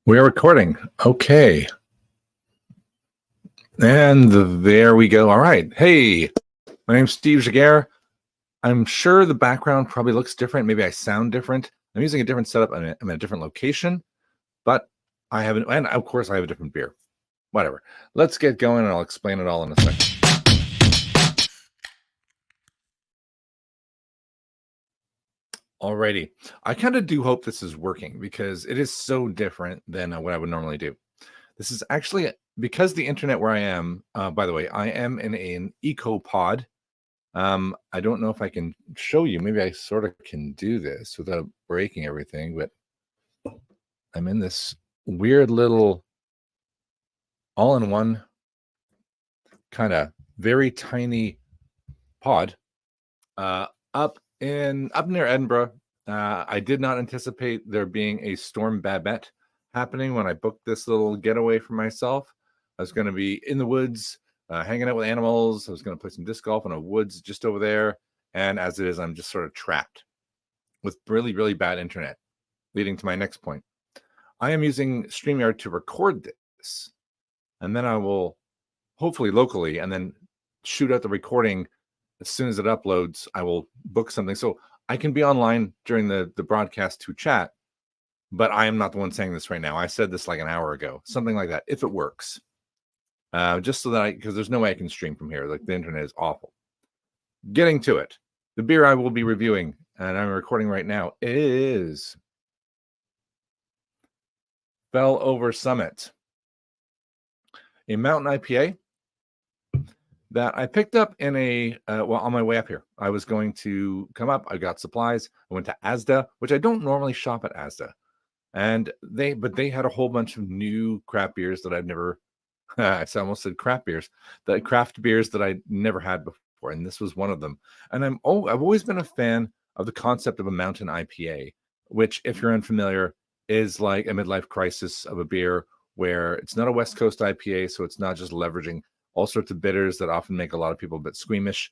We are recording. Okay. And there we go. All right. Hey, my name's Steve Jaguar. I'm sure the background probably looks different. Maybe I sound different. I'm using a different setup. I'm in a different location, but I have and of course I have a different beer. Whatever. Let's get going and I'll explain it all in a second. Alrighty. I kind of do hope this is working because it is so different than what I would normally do. This is actually because the internet where I am, by the way, I am in an eco pod. I don't know if I can show you. Maybe I sort of can do this without breaking everything, but I'm in this weird little all-in-one kind of very tiny pod up near Edinburgh. I did not anticipate there being a storm Babette happening when I booked this little getaway for myself. I was going to be in the woods, hanging out with animals. I was going to play some disc golf in a woods just over there. And as it is, I'm just sort of trapped with really, really bad internet, leading to my next point. I am using StreamYard to record this, and then I will hopefully locally, and then shoot out the recording as soon as it uploads. I will book something so I can be online during the broadcast to chat, but I am not the one saying this right now. I said this like an hour ago, something like that, if it works. Just so that because there's no way I can stream from here. Like the internet is awful. Getting to it, the beer I will be reviewing and I'm recording right now is Fell Over Summit, a Mountain IPA that I picked up in a on my way up here. I was going to come up. I got supplies. I went to ASDA, which I don't normally shop at ASDA, and they had a whole bunch of new craft beers that I've never. I almost said craft beers, the craft beers that I never had before, and this was one of them. And I've always been a fan of the concept of a Mountain IPA, which, if you're unfamiliar, is like a midlife crisis of a beer where it's not a West Coast IPA, so it's not just leveraging all sorts of bitters that often make a lot of people a bit squeamish,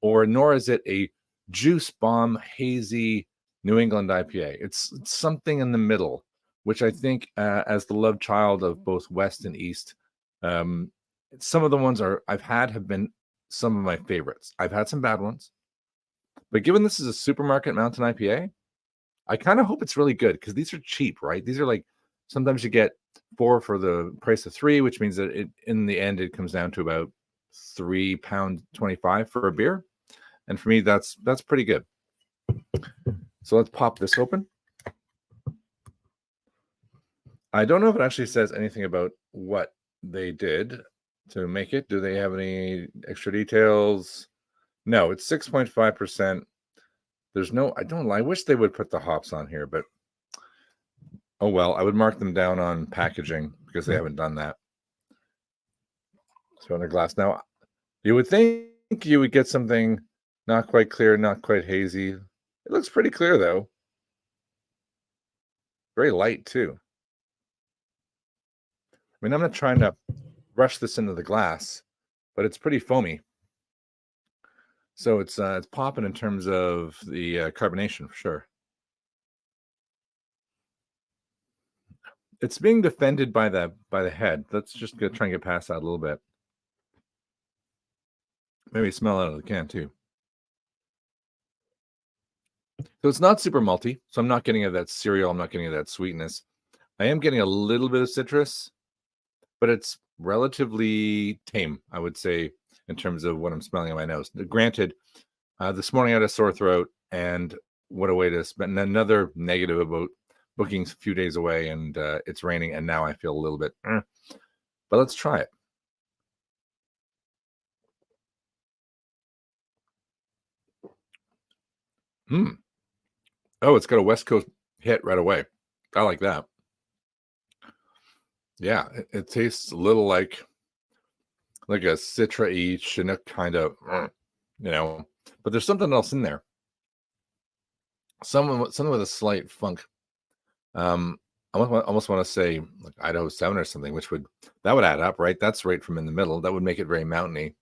or nor is it a juice bomb, hazy New England IPA. It's something in the middle, which I think, as the love child of both West and East, some of the ones I've had have been some of my favorites. I've had some bad ones, but given this is a supermarket Mountain IPA, I kind of hope it's really good because these are cheap, right? These are like sometimes you get 4 for the price of 3, which means that in the end it comes down to about £3.25 for a beer, and for me that's pretty good. So let's pop this open. I don't know if it actually says anything about what they did to make it. Do they have any extra details? No, it's 6.5%. There's no, I wish they would put the hops on here, but oh well, I would mark them down on packaging because they haven't done that. So in a glass. Now, you would think you would get something not quite clear, not quite hazy. It looks pretty clear though. Very light too. I mean, I'm not trying to rush this into the glass, but it's pretty foamy. So it's popping in terms of the carbonation for sure. It's being defended by the head. Let's just try and get past that a little bit. Maybe smell out of the can too. So it's not super malty. So I'm not getting that cereal. I'm not getting that sweetness. I am getting a little bit of citrus, but it's relatively tame, I would say, in terms of what I'm smelling on my nose. Granted, this morning I had a sore throat, and what a way to spend another negative about bookings a few days away, and it's raining, and now I feel a little bit, but let's try it. Oh, it's got a West Coast hit right away. I like that. Yeah, it tastes a little like a Citra-y Chinook kind of, but there's something else in there. Something with a slight funk. I almost want to say like Idaho 7 or something, that would add up, right? That's right from in the middle. That would make it very mountainy.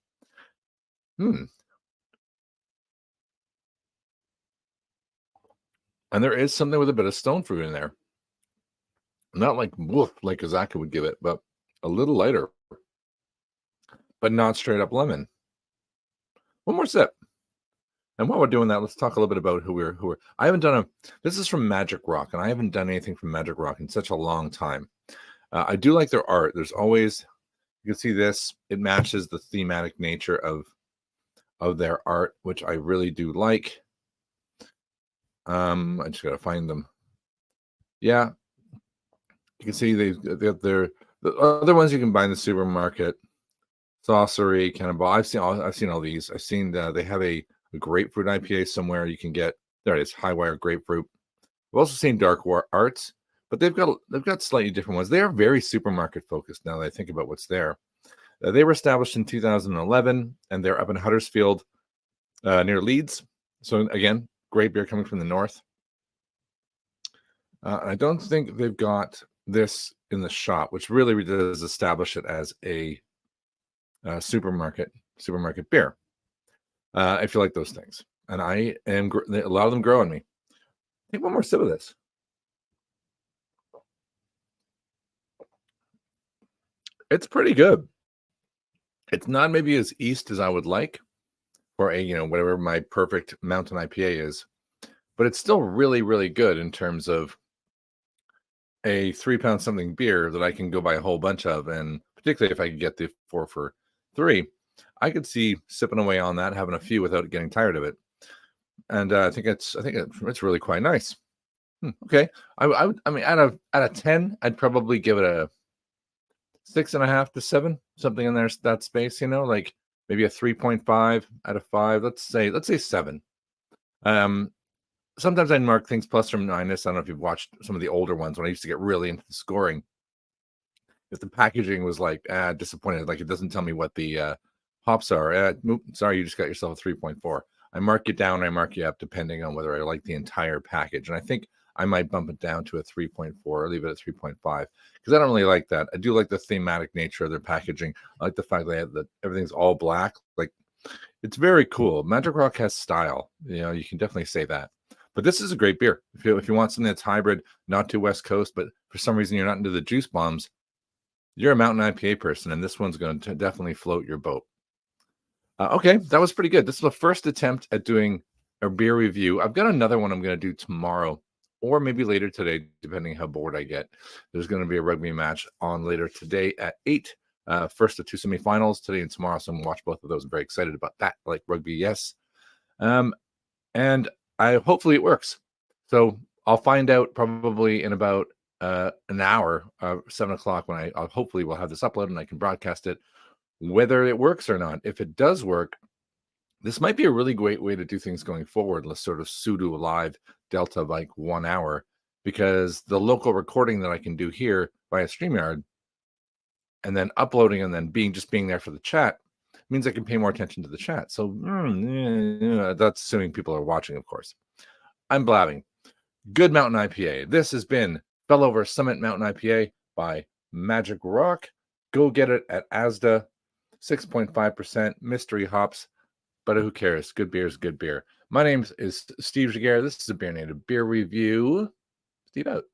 And there is something with a bit of stone fruit in there. Not like woof, like Azaka would give it, but a little lighter, but not straight up lemon. One more sip. And while we're doing that, let's talk a little bit about who we're. I haven't done this is from Magic Rock, and I haven't done anything from Magic Rock in such a long time. I do like their art. There's always, you can see this, it matches the thematic nature of their art, which I really do like. I just gotta find them. Yeah, you can see they're the other ones you can buy in the supermarket. Sorcery, Cannonball. I've seen all these. I've seen they have a grapefruit IPA somewhere you can get. There it is, high wire grapefruit. I've also seen dark arts, but they've got slightly different ones. They are very supermarket focused now that I think about what's there. They were established in 2011, and they're up in Huddersfield, near Leeds. So again, great beer coming from the north. I don't think they've got this in the shop, which really does establish it as a supermarket beer. If you like those things, and I am a lot of them grow on me. Take one more sip of this. It's pretty good. It's not maybe as east as I would like for a whatever my perfect Mountain IPA is, but it's still really, really good in terms of a 3 pound something beer that I can go buy a whole bunch of, and particularly if I could get the 4 for 3, I could see sipping away on that, having a few without getting tired of it. And I think it's really quite nice. Okay, I mean, out of 10, I'd probably give it a 6.5 to 7, something in there, that space. Like maybe a 3.5 out of 5. Let's say 7. Sometimes I mark things plus or minus. I don't know if you've watched some of the older ones when I used to get really into the scoring. If the packaging was like disappointed, like it doesn't tell me what the hops are. Sorry, you just got yourself a 3.4. I mark it down, I mark you up depending on whether I like the entire package. And I think I might bump it down to a 3.4 or leave it at 3.5 because I don't really like that. I do like the thematic nature of their packaging. I like the fact that everything's all black. Like, it's very cool. Magic Rock has style. You can definitely say that. But this is a great beer. If you want something that's hybrid, not too West Coast, but for some reason you're not into the juice bombs, you're a Mountain IPA person, and this one's going to definitely float your boat. Okay, that was pretty good. This is the first attempt at doing a beer review. I've got another one I'm going to do tomorrow or maybe later today, depending how bored I get. There's going to be a rugby match on later today at 8. First of 2 semifinals today and tomorrow, so I'm going to watch both of those. I'm very excited about that. I like rugby, yes. And hopefully it works. So I'll find out probably in about an hour, 7 o'clock, when I'll hopefully will have this uploaded and I can broadcast it, whether it works or not. If it does work, this might be a really great way to do things going forward. Let's sort of pseudo live Delta like 1 hour, because the local recording that I can do here via StreamYard and then uploading and then being there for the chat means I can pay more attention to the chat. So that's assuming people are watching, of course. I'm blabbing. Good Mountain IPA. This has been Fell Over Summit Mountain IPA by Magic Rock. Go get it at ASDA. 6.5% mystery hops, but who cares? Good beer is good beer. My name is Steve Jaguar. This is a Beer Native Beer Review. Steve out.